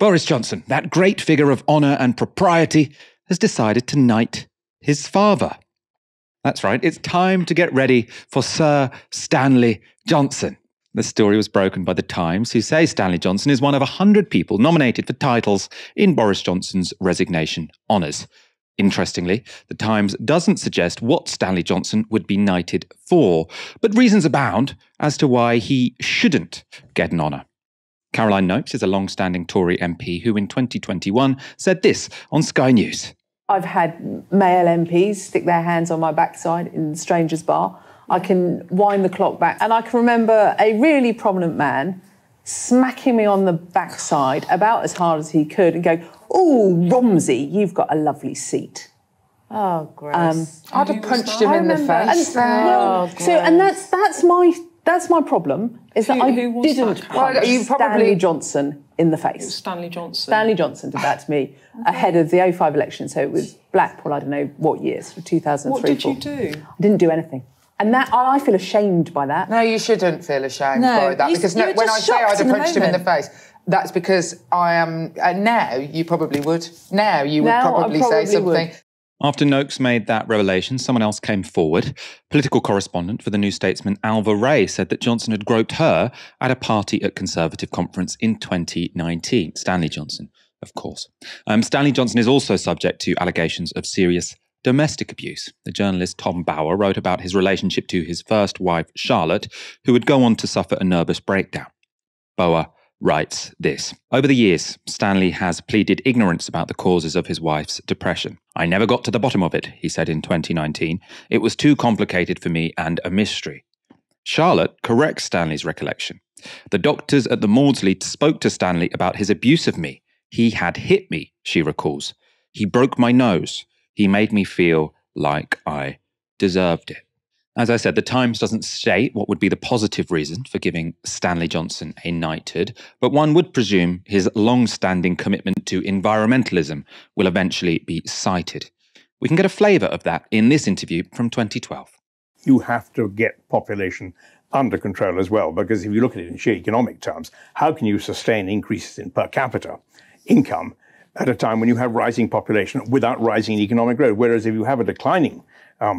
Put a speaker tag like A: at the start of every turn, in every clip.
A: Boris Johnson, that great figure of honour and propriety, has decided to knight his father. That's right, it's time to get ready for Sir Stanley Johnson. The story was broken by The Times, who say Stanley Johnson is one of 100 people nominated for titles in Boris Johnson's resignation honours. Interestingly, The Times doesn't suggest what Stanley Johnson would be knighted for, but reasons abound as to why he shouldn't get an honour. Caroline Noakes is a long-standing Tory MP who in 2021 said this on Sky News.
B: I've had male MPs stick their hands on my backside in Strangers Bar. I can wind the clock back. And I can remember a really prominent man smacking me on the backside about as hard as he could and going, "Oh, Romsey, you've got a lovely seat."
C: Oh, gross.
D: I'd have punched him in the face.
B: That's my problem, is that I didn't punch Stanley Johnson in the face.
D: Stanley Johnson.
B: Stanley Johnson did that to me ahead of the 2005 election. So it was Blackpool, I don't know what years, 2003.
D: What did you do?
B: I didn't do anything. And that I feel ashamed by that.
D: No, you shouldn't feel ashamed by that. Because when I say I'd have punched him in the face, that's because I am... now, you probably would. Now, you would probably say something.
A: After Noakes made that revelation, someone else came forward. Political correspondent for the New Statesman, Alva Ray, said that Johnson had groped her at a party at Conservative conference in 2019. Stanley Johnson, of course. Stanley Johnson is also subject to allegations of serious domestic abuse. The journalist Tom Bower wrote about his relationship to his first wife, Charlotte, who would go on to suffer a nervous breakdown. Bower writes this. Over the years, Stanley has pleaded ignorance about the causes of his wife's depression. "I never got to the bottom of it," he said in 2019. "It was too complicated for me and a mystery." Charlotte corrects Stanley's recollection. "The doctors at the Maudsley spoke to Stanley about his abuse of me. He had hit me," she recalls. "He broke my nose. He made me feel like I deserved it." As I said, The Times doesn't state what would be the positive reason for giving Stanley Johnson a knighthood, but one would presume his long-standing commitment to environmentalism will eventually be cited. We can get a flavour of that in this interview from 2012.
E: You have to get population under control as well, because if you look at it in sheer economic terms, how can you sustain increases in per capita income at a time when you have rising population without rising economic growth? Whereas if you have a declining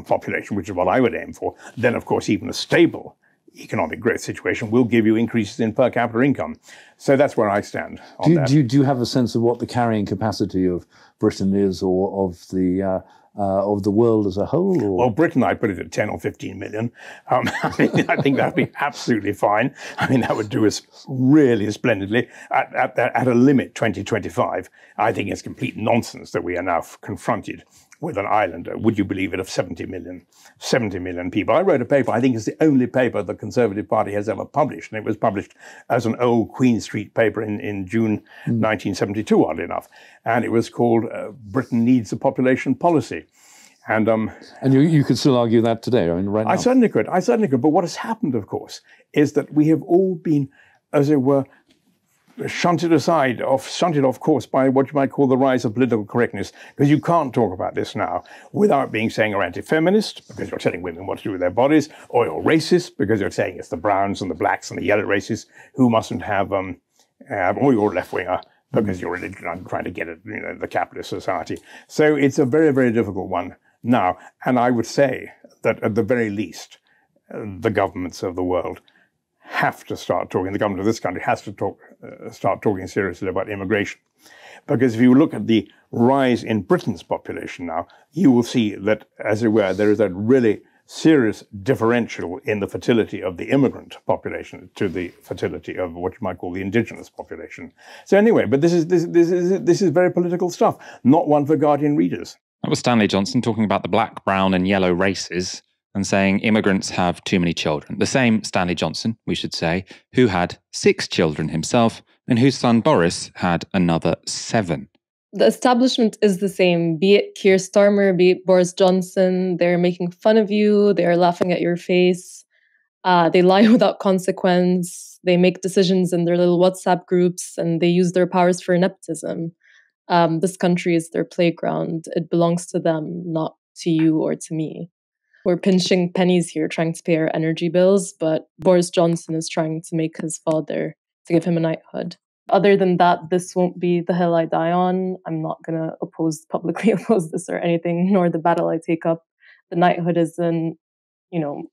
E: population, which is what I would aim for, then of course even a stable economic growth situation will give you increases in per capita income. So that's where I stand on that.
F: Do you have a sense of what the carrying capacity of Britain is, or of the world as a whole? Or?
E: Well, Britain, I put it at 10 or 15 million. I think that would be absolutely fine. I mean, that would do us really splendidly. At a limit, 2025, I think it's complete nonsense that we are now confronted with an island, would you believe it, of 70 million people. I wrote a paper, I think it's the only paper the Conservative Party has ever published, and it was published as an old Queen Street paper in June 1972, oddly enough. And it was called Britain Needs a Population Policy. And
F: you could still argue that today, I mean, right now?
E: I certainly could. But what has happened, of course, is that we have all been, as it were, shunted off course by what you might call the rise of political correctness, because you can't talk about this now without saying you're anti-feminist, because you're telling women what to do with their bodies, or you're racist, because you're saying it's the browns and the blacks and the yellow races who mustn't have, or you're a left-winger, because you're really trying to get at the capitalist society. So it's a very, very difficult one now. And I would say that at the very least, the governments of the world have to start talking. The government of this country has to start talking seriously about immigration. Because if you look at the rise in Britain's population now, you will see that, as it were, there is a really serious differential in the fertility of the immigrant population to the fertility of what you might call the indigenous population. So anyway, but this is very political stuff, not one for Guardian readers.
A: That was Stanley Johnson talking about the black, brown and yellow races and saying immigrants have too many children. The same Stanley Johnson, we should say, who had 6 children himself and whose son Boris had another 7.
G: The establishment is the same, be it Keir Starmer, be it Boris Johnson. They're making fun of you. They're laughing at your face. They lie without consequence. They make decisions in their little WhatsApp groups, and they use their powers for nepotism. This country is their playground. It belongs to them, not to you or to me. We're pinching pennies here, trying to pay our energy bills, but Boris Johnson is trying to make his father, to give him a knighthood. Other than that, this won't be the hill I die on. I'm not going to publicly oppose this or anything, nor the battle I take up. The knighthood is an,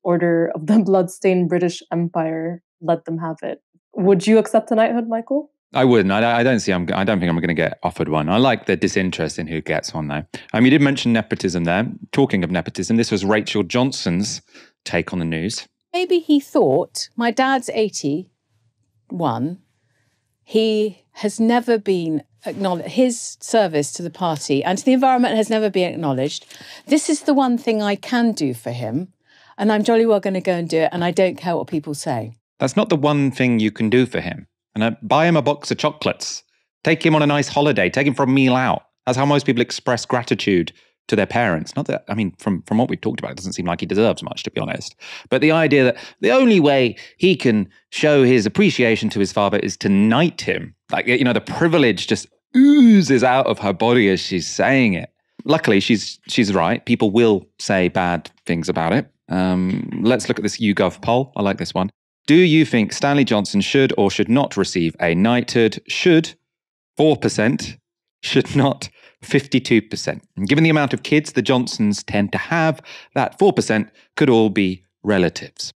G: order of the bloodstained British Empire. Let them have it. Would you accept a knighthood, Michael?
A: I wouldn't. I don't think I'm going to get offered one. I like the disinterest in who gets one, though. You did mention nepotism there. Talking of nepotism, this was Rachel Johnson's take on the news.
C: Maybe he thought, my dad's 81. He has never been acknowledged. His service to the party and to the environment has never been acknowledged. This is the one thing I can do for him, and I'm jolly well going to go and do it, and I don't care what people say.
A: That's not the one thing you can do for him. And buy him a box of chocolates. Take him on a nice holiday. Take him for a meal out. That's how most people express gratitude to their parents. Not that, from what we've talked about, it doesn't seem like he deserves much, to be honest. But the idea that the only way he can show his appreciation to his father is to knight him. The privilege just oozes out of her body as she's saying it. Luckily, she's right. People will say bad things about it. Let's look at this YouGov poll. I like this one. Do you think Stanley Johnson should or should not receive a knighthood? Should, 4%. Should not, 52%. And given the amount of kids the Johnsons tend to have, that 4% could all be relatives.